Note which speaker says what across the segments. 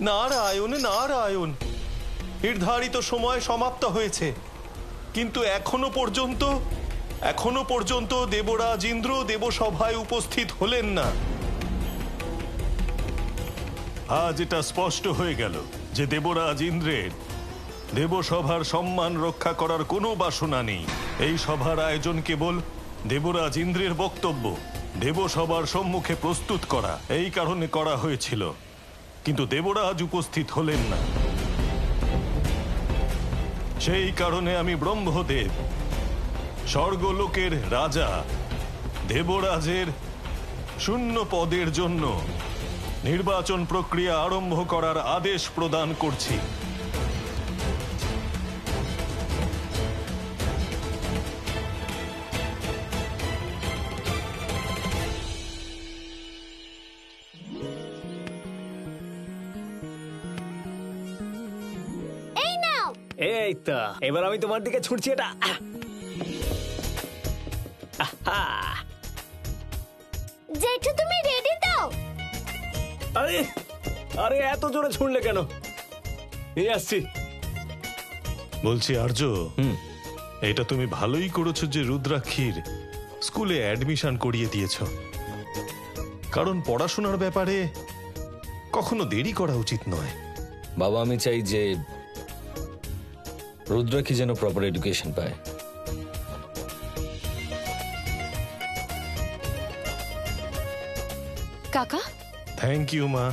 Speaker 1: নারায়ণ নারায়ণ, নির্ধারিত সময় সমাপ্ত হয়েছে, কিন্তু এখনো পর্যন্ত দেবরাজ ইন্দ্র দেবসভায় উপস্থিত হলেন না। আজ এটা স্পষ্ট হয়ে গেল যে দেবরাজ ইন্দ্রের দেবসভার সম্মান রক্ষা করার কোনো বাসনা নেই। এই সভার আয়োজন কেবল দেবরাজ ইন্দ্রের বক্তব্য দেবসভার সম্মুখে প্রস্তুত করা, এই কারণে করা হয়েছিল, কিন্তু দেবরাজ উপস্থিত হলেন না। সেই কারণে আমি ব্রহ্মদেব, স্বর্গলোকের রাজা, দেবরাজের শূন্য পদের জন্য নির্বাচন প্রক্রিয়া আরম্ভ করার আদেশ প্রদান করছি।
Speaker 2: এই তো, এবার আমি তোমার দিকে ছুটছি এটা।
Speaker 3: জেঠু তুমি রেডি তো?
Speaker 2: আরে আরে এত জোরে ছুড়লে কেন? এই আসছি।
Speaker 1: বলছি আর্য, এটা তুমি ভালোই করেছো যে রুদ্রাক্ষীর স্কুলে অ্যাডমিশন করিয়ে দিয়েছ, কারণ পড়াশোনার ব্যাপারে কখনো দেরি করা উচিত নয়।
Speaker 4: বাবা, আমি চাই যে রুদ্রাক্ষী যেন প্রপার এডুকেশন পায়।
Speaker 5: কাকা,
Speaker 1: থ্যাংক ইউ মা।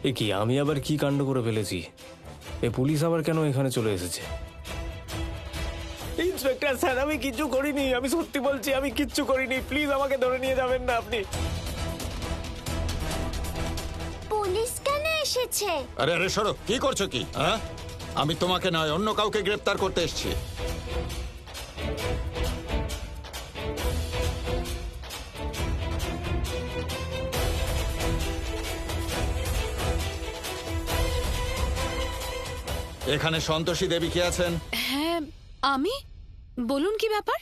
Speaker 2: এ কি, আমি আবার কি কাণ্ড করে ফেলেছি? এ পুলিশ আবার কেন এখানে চলে এসেছে? ইন্সপেক্টর স্যার, আমি কিচ্ছু করিনি, আমি সত্যি বলছি আমি কিচ্ছু করিনি, প্লিজ আমাকে ধরে নিয়ে যাবেন না আপনি।
Speaker 3: পুলিশ কেন এসেছে?
Speaker 6: আরে আরে সরো, কি করছো কি? হ্যাঁ, আমি তোমাকে নয় অন্য কাউকে গ্রেফতার করতে এসেছি। এখানে সন্তোষী দেবী কে আছেন?
Speaker 5: হ্যাঁ আমি। বলুন কি ব্যাপার?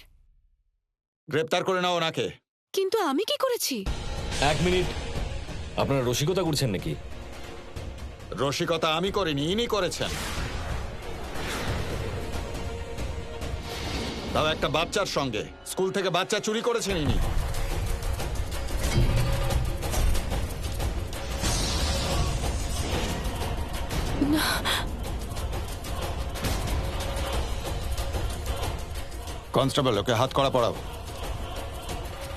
Speaker 6: গ্রেফতার করে নাও ওনাকে।
Speaker 5: কিন্তু আমি কি করেছি?
Speaker 4: এক মিনিট, আপনারা রসিকতা করছেন নাকি?
Speaker 6: রসিকতা আমি করিনি, ইনি করেছেন। তাও একটা বাচ্চার সঙ্গে। স্কুল থেকে বাচ্চা চুরি করেছেন ইনি। কনস্টেবল, ওকে হাত করা পড়াও।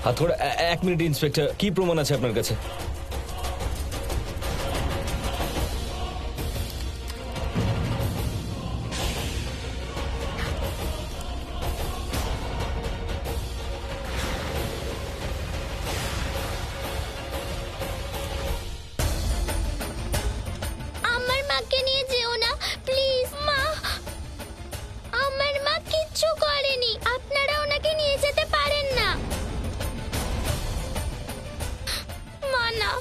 Speaker 4: হাতকড়া? এক মিনিট ইন্সপেক্টর, কি প্রমাণ আছে আপনার কাছে?
Speaker 3: আমার মাকে নিয়ে যেও না প্লিজ। মা, আমার মা কিচ্ছু করেনি, আপনারা ওনাকে নিয়ে যেতে পারেন না। মা না।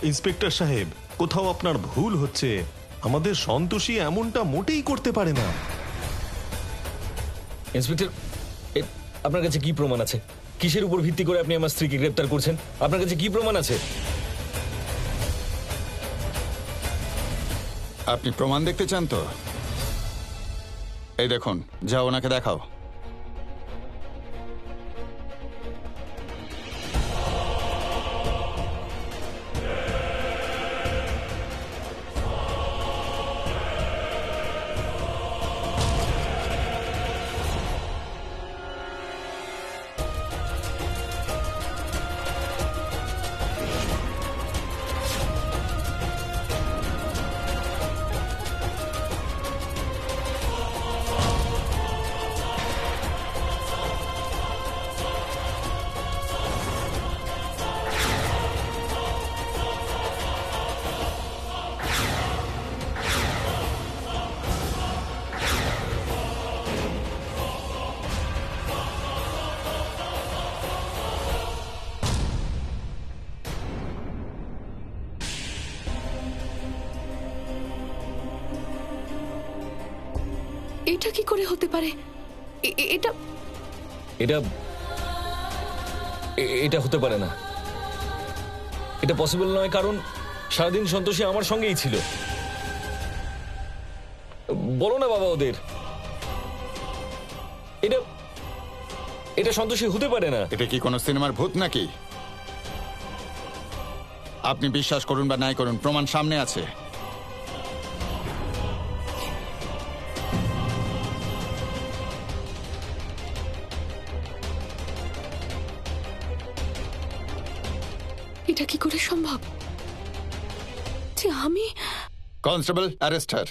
Speaker 1: ইন্সপেক্টর সাহেব, কোথাও আপনার ভুল হচ্ছে। আমাদের সন্তোষী এমনটা মোটেই করতে পারে না।
Speaker 4: ইন্সপেক্টর, আপনার কাছে কি প্রমাণ আছে? কিসের উপর ভিত্তি করে আপনি আমার স্ত্রীকে গ্রেফতার করছেন? আপনার কাছে কি প্রমাণ আছে?
Speaker 6: আপনি প্রমাণ দেখতে চান তো? এই দেখুন, যাও ওনাকে দেখাও।
Speaker 5: এটা কি করে হতে পারে? এটা
Speaker 4: এটা এটা হতে পারে না। এটা পসিবল নয়, কারণ সারাদিন সন্তোষী আমার সঙ্গেই ছিল। বলো না বাবা ওদের। এটা এটা সন্তোষী হতে পারে না।
Speaker 6: এটা কি কোনো সিনেমার ভূত নাকি? আপনি বিশ্বাস করুন বা নাই করুন, প্রমাণ সামনে আছে।
Speaker 5: এটা কি করে সম্ভব যে আমি?
Speaker 6: কনস্টেবল, অ্যারেস্ট হার।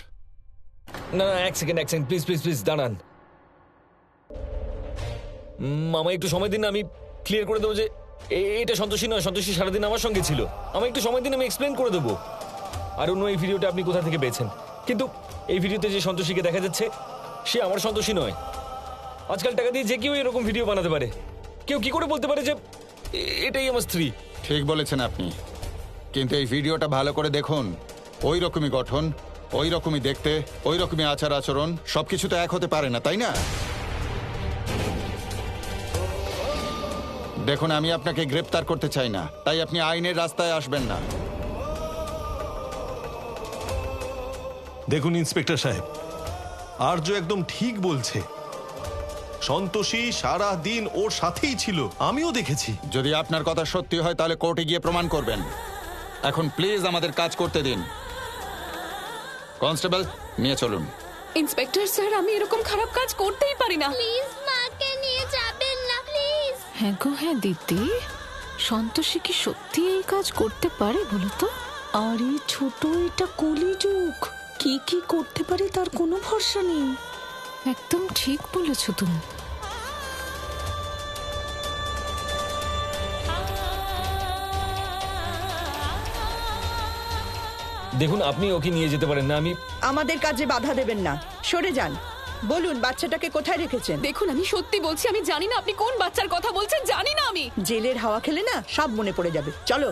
Speaker 4: না না, এক সেকেন্ড প্লিজ প্লিজ প্লিজ দাঁড়ান। মামা একটু সময় দিন, আমি ক্লিয়ার করে দেবো যে এটা সন্তোষী নয়, সন্তোষী সারাদিন আমার সঙ্গে ছিল। আমাকে একটু সময় দিন, আমি এক্সপ্লেন করে দেবো। আর অন্য এই ভিডিওটা আপনি কোথা থেকে পেয়েছেন? কিন্তু এই ভিডিওতে যে সন্তোষীকে দেখা যাচ্ছে সে আমার সন্তোষী নয়। আজকাল টাকা দিয়ে যে কেউ এরকম ভিডিও বানাতে পারে। কেউ কি করে বলতে পারে যে এটাই আমার স্ত্রী?
Speaker 6: ঠিক বলেছেন আপনি, কিন্তু এই ভিডিওটা ভালো করে দেখুন। ওই রকমই গঠন, ওই রকমই দেখতে, ওই রকমই আচার আচরণ, সবকিছু তো এক হতে পারে না, তাই না? দেখুন, আমি আপনাকে গ্রেপ্তার করতে চাই না, তাই আপনি আইনের রাস্তায় আসবেন না।
Speaker 1: দেখুন ইন্সপেক্টর সাহেব, আর্য একদম ঠিক বলছে। সন্তোষী সারা দিন ওর সাথেই ছিল, আমিও দেখেছি।
Speaker 6: যদি আপনার কথা সত্যি হয় তাহলে কোর্টে গিয়ে প্রমাণ করবেন। এখন প্লিজ আমাদের কাজ করতে দিন। কনস্টেবল, নিয়ে চলুন।
Speaker 5: ইন্সপেক্টর স্যার, আমি এরকম খারাপ কাজ করতেই পারি না।
Speaker 3: প্লিজ মাকে নিয়ে যাবেন না, প্লিজ।
Speaker 7: হ্যাঁ গো হ্যাঁ দিদি, সন্তোষী কি সত্যি এই কাজ করতে পারে বলো তো? আরে ছোট, এটা কলিযুগ, কি কি করতে পারে তার কোনো ভরসা নেই। একদম ঠিক বলেছো তুমি।
Speaker 4: দেখুন, আপনি ওকে নিয়ে যেতে পারেন না। আমি
Speaker 8: আমাদের কাজে বাধা দেবেন না, সরে যান। বলুন, বাচ্চাটাকে কোথায় রেখেছেন?
Speaker 5: দেখুন, আমি সত্যি বলছি, আমি জানি না আপনি কোন বাচ্চার কথা বলছেন, জানি না আমি।
Speaker 8: জেলের হাওয়া খেলে না সব মনে পড়ে যাবে। চলো।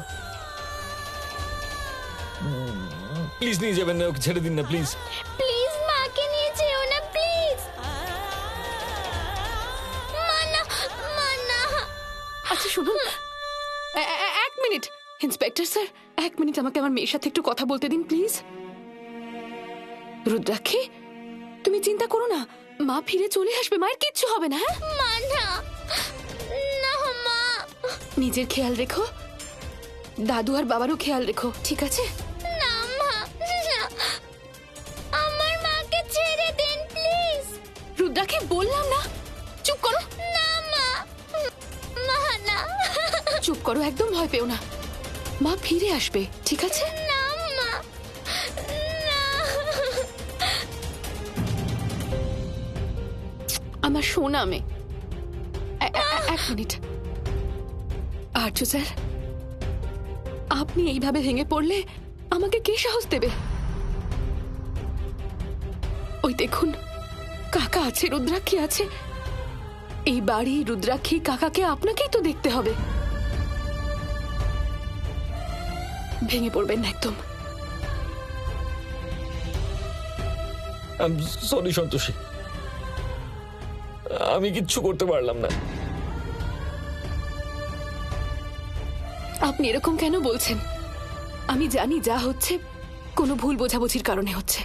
Speaker 4: প্লিজ নিয়ে যাবেন না, ওকে ছেড়ে দিন না প্লিজ।
Speaker 3: প্লিজ মাকে নিয়ে যেও না, প্লিজ। মানা, মানা।
Speaker 5: আচ্ছা শুনুন, এক মিনিট ইন্সপেক্টর স্যার, এক মিনিট আমাকে আমার মেয়ের সাথে একটু কথা বলতে দিন প্লিজ। রুদ্রাক্ষী, তুমি চিন্তা করো না, মা ফিরে চলে আসবে, মায়ের কিচ্ছু হবে না। হ্যাঁ,
Speaker 3: মানা, না মা।
Speaker 5: নিজের খেয়াল রেখো, দাদু আর বাবারও খেয়াল রেখো, ঠিক আছে?
Speaker 3: না মা, না। আমার মাকে ছেড়ে দিন, প্লিজ।
Speaker 5: রুদ্রাক্ষী, বললাম না, চুপ করো।
Speaker 3: না মা, মা না।
Speaker 5: চুপ করো, একদম ভয় পেও না, মা ফিরে আসবে, ঠিক আছে?
Speaker 3: না মা, না।
Speaker 5: আমার সোনা মেয়ে। এক মিনিট। আর্য স্যার, আপনি এইভাবে ভেঙে পড়লে আমাকে কে সাহস দেবে? ওই দেখুন, কাকা আছে, রুদ্রাক্ষী আছে। এই বাড়ি, রুদ্রাক্ষী, কাকাকে আপনাকেই তো দেখতে হবে। ভেঙে পড়বেন না একদম।
Speaker 4: সরি সন্তোষী, আমি কিচ্ছু করতে পারলাম না।
Speaker 5: আপনি এরকম কেন বলছেন? আমি জানি যা হচ্ছে কোনো ভুল বোঝাবুঝির কারণে হচ্ছে।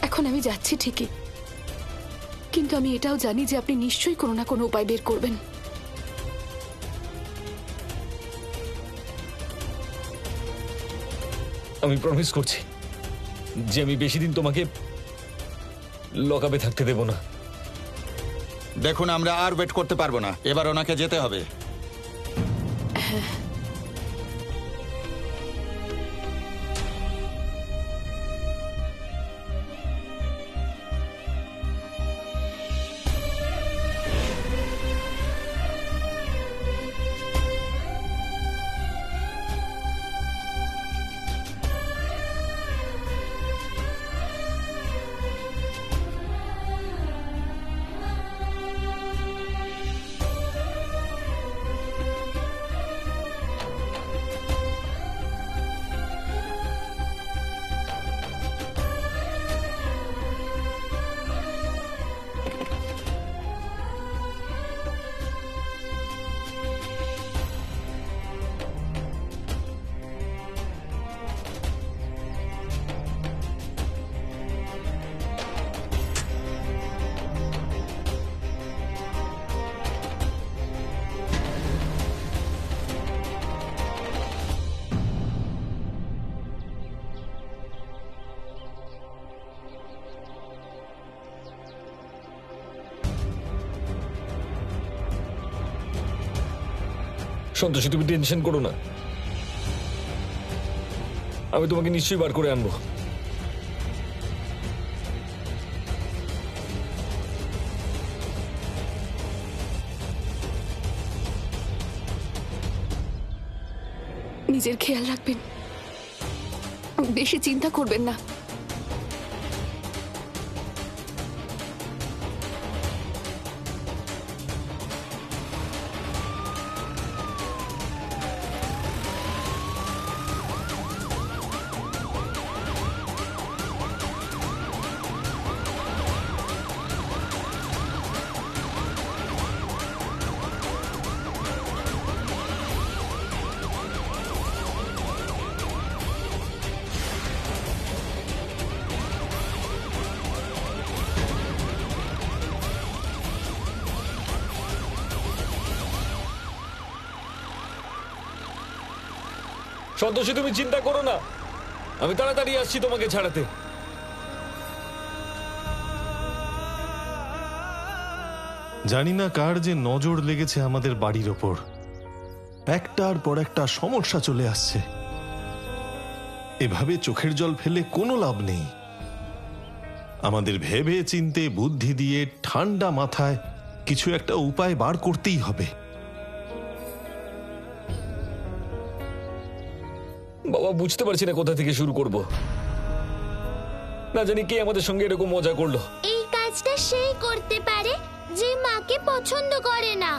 Speaker 5: এখন আমি যাচ্ছি ঠিকই, কিন্তু আমি এটাও জানি যে আপনি নিশ্চয়ই কোনো না কোনো উপায় বের করবেন।
Speaker 4: আমি প্রমিস করছি যে আমি বেশি দিন তোমাকে লকআপে থাকতে দেব না।
Speaker 6: দেখুন, আমরা আর ওয়েট করতে পারবো না, এবার ওনাকে যেতে হবে।
Speaker 4: সন্তোষী, তুমি টেনশন করো না, আমি তোমাকে নিশ্চয়ই বার করে আনবো।
Speaker 5: নিজের খেয়াল রাখবেন, বেশি চিন্তা করবেন না।
Speaker 4: সন্তোষী, তুমি চিন্তা করো না, আমি তাড়াতাড়ি আসছি তোমাকে ছাড়াতে।
Speaker 1: জানি না কার যে নজর লেগেছে আমাদের বাড়ির ওপর, একটার পর একটা সমস্যা চলে আসছে। এভাবে চোখের জল ফেলে কোনো লাভ নেই। আমাদের ভেবে চিন্তে বুদ্ধি দিয়ে ঠান্ডা মাথায় কিছু একটা উপায় বার করতেই হবে।
Speaker 4: বাবা, বুঝতে পারছি না কোথা থেকে শুরু করব। না জানি কে আমাদের সঙ্গে এরকম মজা করলো।
Speaker 3: এই কাজটা সেই করতে পারে যে মাকে পছন্দ করে না।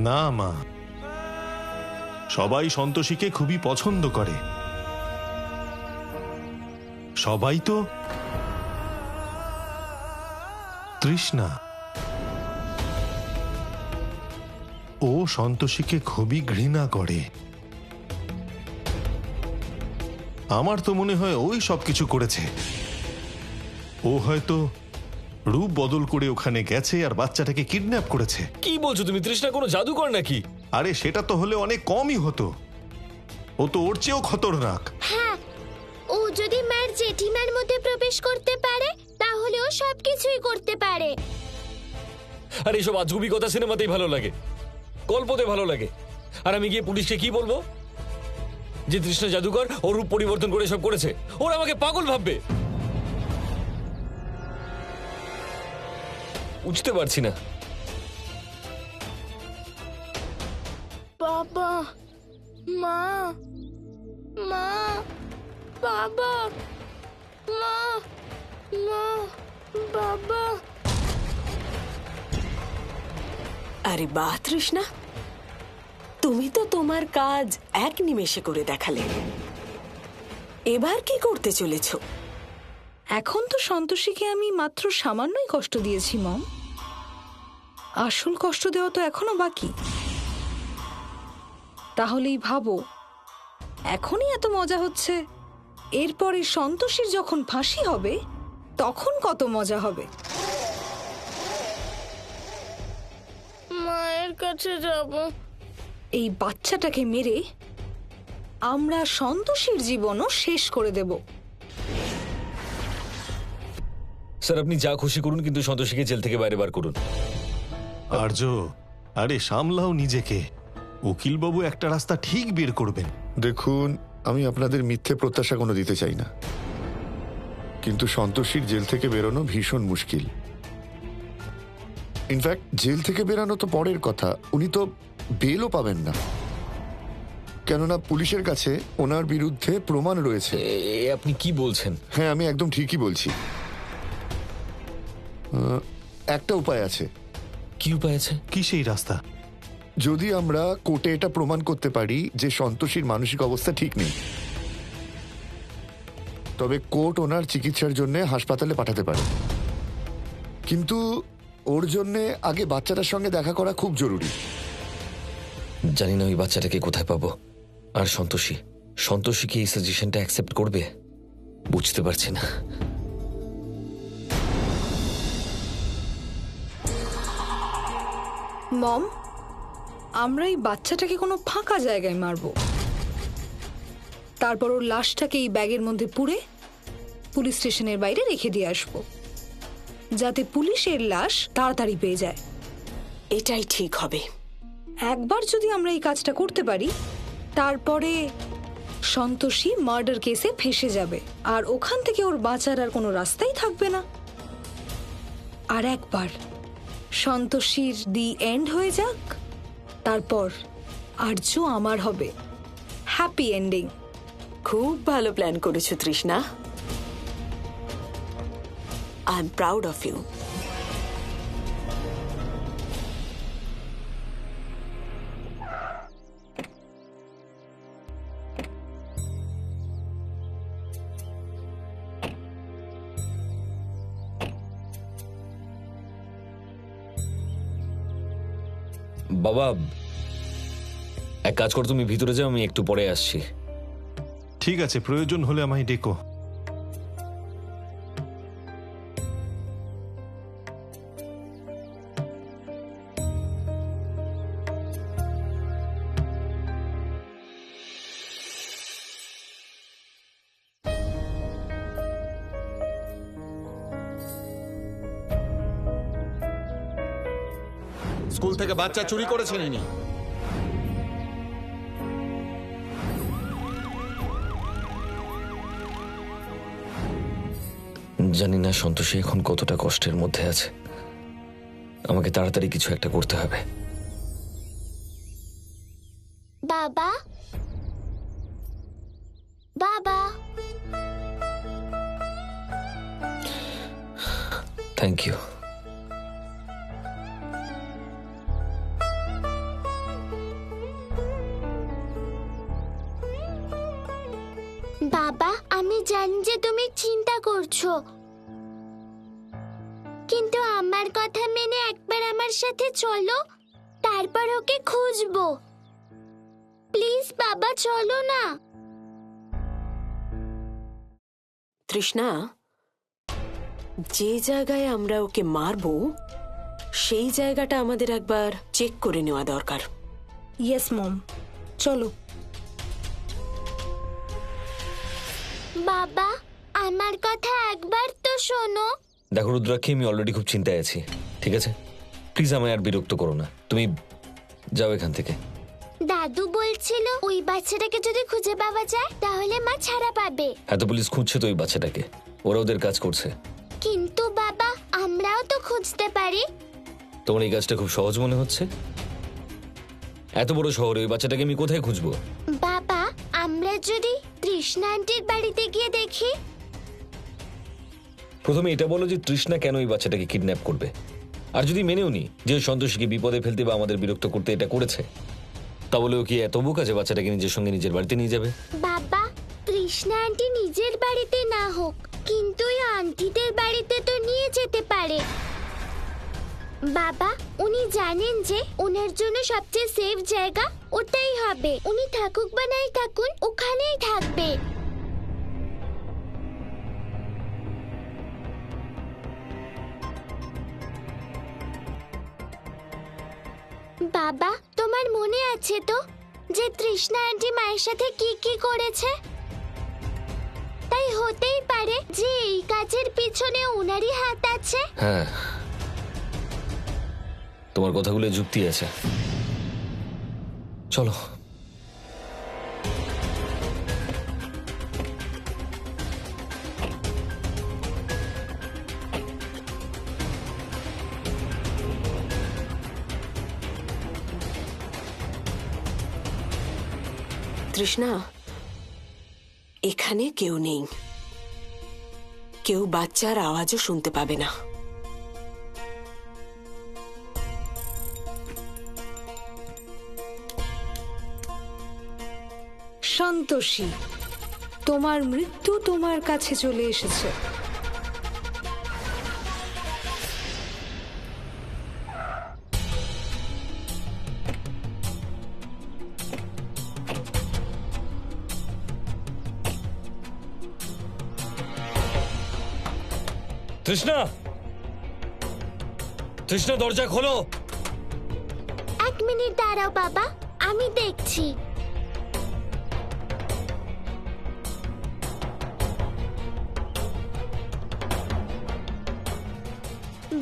Speaker 1: না মা, সবাই সন্তোষীকে খুবই পছন্দ করে। সবাই তো তৃষ্ণা, ও সন্তোষীকে খুবই ঘৃণা করে। আমার তো মনে হয় ওই সবকিছু করেছে। ও হয়তো রূপ বদল করে ওখানে গেছে আর বাচ্চাটাকে কিডন্যাপ করেছে।
Speaker 4: কি বলছো তুমি? তৃষ্ণা কোনো জাদুকর নাকি?
Speaker 1: আরে সেটা তো হলে অনেক কমই হতো, ও তো ওর চেয়েও খতরনাক।
Speaker 3: হ্যাঁ, ও যদি মার জেঠিমার মধ্যে প্রবেশ করতে পারে তাহলে ও সবকিছুই করতে পারে।
Speaker 4: আর এইসব আজগুবি কথা সিনেমাতেই ভালো লাগে, গল্পতে ভালো লাগে। আর আমি গিয়ে পুলিশকে কি বলবো যে তৃষ্ণা জাদুকর, ওর রূপ পরিবর্তন করে সব করেছে? ওরা আমাকে পাগল ভাববে। বুঝতে পারছি না।
Speaker 3: বাবা, মা, মা, বাবা, মা, মা, বাবা।
Speaker 9: আরে বাহ তৃষ্ণা, তুমি তো তোমার কাজ এক নিমেষে করে দেখালে। এবার কি করতে চলেছ?
Speaker 7: এখন তো সন্তোষীকে আমি মাত্র সামান্যই কষ্ট দিয়েছি মম, আসল কষ্ট দেওয়া তো এখনো বাকি। তাহলেই ভাবো, এখনই এত মজা হচ্ছে, এরপরে সন্তোষীর যখন ফাঁসি হবে তখন কত মজা হবে।
Speaker 3: মায়ের কাছে যাব।
Speaker 7: এই বাচ্চাটাকে মেরে আমরা সন্তোষীর জীবনও শেষ করে দেব।
Speaker 4: স্যার, আপনি যা খুশি করুন, কিন্তু সন্তোষীকে জেল থেকে বাইরে বার করুন।
Speaker 1: আর্য, আরে সামলাও নিজেকে। উকিলবাবু একটা রাস্তা ঠিক বের করবেন।
Speaker 10: দেখুন, আমি আপনাদের মিথ্যে প্রত্যাশা কোনো দিতে চাই না, কিন্তু সন্তোষীর জেল থেকে বেরোনো ভীষণ মুশকিল। ইনফ্যাক্ট জেল থেকে বেরানো তো পরের কথা, উনি তো বেলও পাবেন না, কেননা পুলিশের কাছে ওনার বিরুদ্ধে প্রমাণ রয়েছে।
Speaker 4: আপনি কি বলছেন?
Speaker 10: হ্যাঁ, আমি একদম ঠিকই বলছি। একটা উপায় আছে।
Speaker 4: কি উপায় আছে?
Speaker 1: কি সেই রাস্তা?
Speaker 10: যদি আমরা কোর্টে এটা প্রমাণ করতে পারি যে সন্তোষীর মানসিক অবস্থা ঠিক নেই, তবে কোর্ট ওনার চিকিৎসার জন্য হাসপাতালে পাঠাতে পারে। কিন্তু ওর জন্য আগে বাচ্চাটার সঙ্গে দেখা করা খুব জরুরি।
Speaker 4: জানি না ওই বাচ্চাটাকে কোথায় পাবো। আর সন্তোষী কি এই সাজেশনটা অ্যাকসেপ্ট করবে? বুঝতে পারছি না।
Speaker 7: মম, আমরা এই বাচ্চাটাকে কোনো ফাঁকা জায়গায় মারবো, তারপর ওর লাশটাকে এই ব্যাগের মধ্যে পুরে পুলিশ স্টেশনের বাইরে রেখে দিয়ে আসবো, যাতে পুলিশের লাশ তাড়াতাড়ি পেয়ে যায়।
Speaker 9: এটাই ঠিক হবে।
Speaker 7: একবার যদি আমরা এই কাজটা করতে পারি, তারপরে সন্তোষী মার্ডার কেসে ফেঁসে যাবে, আর ওখান থেকে ওর বাঁচার আর কোনো রাস্তাই থাকবে না। আর একবার সন্তোষীর দি এন্ড হয়ে যাক, তারপর আর্য আমার হবে। Happy ending.
Speaker 9: খুব ভালো প্ল্যান করেছো Trishna. I am proud of you.
Speaker 4: বাবা, এক কাজ কর, তুমি ভিতরে যাও, আমি একটু পরে আসছি।
Speaker 1: ঠিক আছে, প্রয়োজন হলে আমায় ডেকো।
Speaker 6: স্কুল থেকে বাচ্চা চুরি করেছেন ইনি।
Speaker 4: জানি না সন্তোষী এখন কতটা কষ্টের মধ্যে আছে। আমাকে তাড়াতাড়ি কিছু একটা করতে হবে।
Speaker 3: বাবা, বাবা,
Speaker 4: থ্যাংক ইউ।
Speaker 3: বাবা, আমি জানি যে তুমি চিন্তা করছো, কিন্তু আমার কথা মেনে একবার আমার সাথে চলো, তারপর ওকে খুঁজবো। প্লিজ বাবা, চলো না।
Speaker 9: তৃষ্ণা, যে জায়গায় আমরা ওকে মারবো সেই জায়গাটা আমাদের একবার চেক করে নেওয়া দরকার।
Speaker 7: ইয়েস মম, চলো।
Speaker 3: বাবা, আমার কথা একবার তো শোনো।
Speaker 4: দেখো রুদ্রাক্ষী, আমি অলরেডি খুব চিন্তায় আছি, ঠিক আছে? প্লিজ আমায় আর বিরক্ত করো না, তুমি যাও এখান থেকে।
Speaker 3: দাদু বলছিল ওই বাচ্চাটাকে যদি খুঁজে পাওয়া যায় তাহলে মা ছাড়া পাবে।
Speaker 4: এত পুলিশ খুঁজছে তো ওই বাচ্চাটাকে, ওরা ওদের কাজ করছে।
Speaker 3: কিন্তু বাবা, আমরাও তো খুঁজতে পারি।
Speaker 4: তোমার এই কাজটা খুব সহজ মনে হচ্ছে? এত বড় শহরে ওই বাচ্চাটাকে আমি কোথায় খুঁজবো?
Speaker 3: বাবা, আমরা যদি তৃষ্ণা আন্টির বাড়িতে গিয়ে দেখি।
Speaker 4: প্রথমে এটা বলো যে তৃষ্ণা কেন ওই বাচ্চাটাকে কিডন্যাপ করবে, আর যদি মেনেও নি যে সন্তোষীকে বিপদে ফেলতে বা আমাদের বিরক্ত করতে এটা করেছে, তাহলে ও কি এত বোকা যে বাচ্চাটাকে নিজের সঙ্গে নিজের বাড়িতে নিয়ে যাবে?
Speaker 3: বাবা, তৃষ্ণা আন্টি নিজের বাড়িতে না হোক, কিন্তু ওই আন্টিদের বাড়িতে তো নিয়ে যেতে পারে। বাবা, উনি জানেন যে ওনার জন্য সবচেয়ে সেফ জায়গা ওটাই হবে। উনি থাকুক বা নাই থাকুন, ওখানেই থাকবে। বাবা, তোমার মনে আছে তো যে তৃষ্ণা আন্টি মায়ের সাথে কি কি করেছে? তাই হতেই পারে যে এই কাজের পিছনে ওনারই হাত আছে।
Speaker 4: হ্যাঁ, তোমার কথাগুলো যুক্তি আছে। চলো।
Speaker 9: তৃষ্ণা, এখানে কেউ নেই, কেউ বাচ্চার আওয়াজও শুনতে পাবে না।
Speaker 7: সন্তোষী, তোমার মৃত্যু তোমার কাছে চলে এসেছে।
Speaker 4: তৃষ্ণা, তৃষ্ণা, দরজা খোলো।
Speaker 3: এক মিনিট দাঁড়াও বাবা, আমি দেখছি।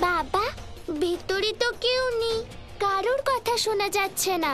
Speaker 3: বাবা, ভেতরে তো কেউ নেই, কারোর কথা শোনা যাচ্ছে না।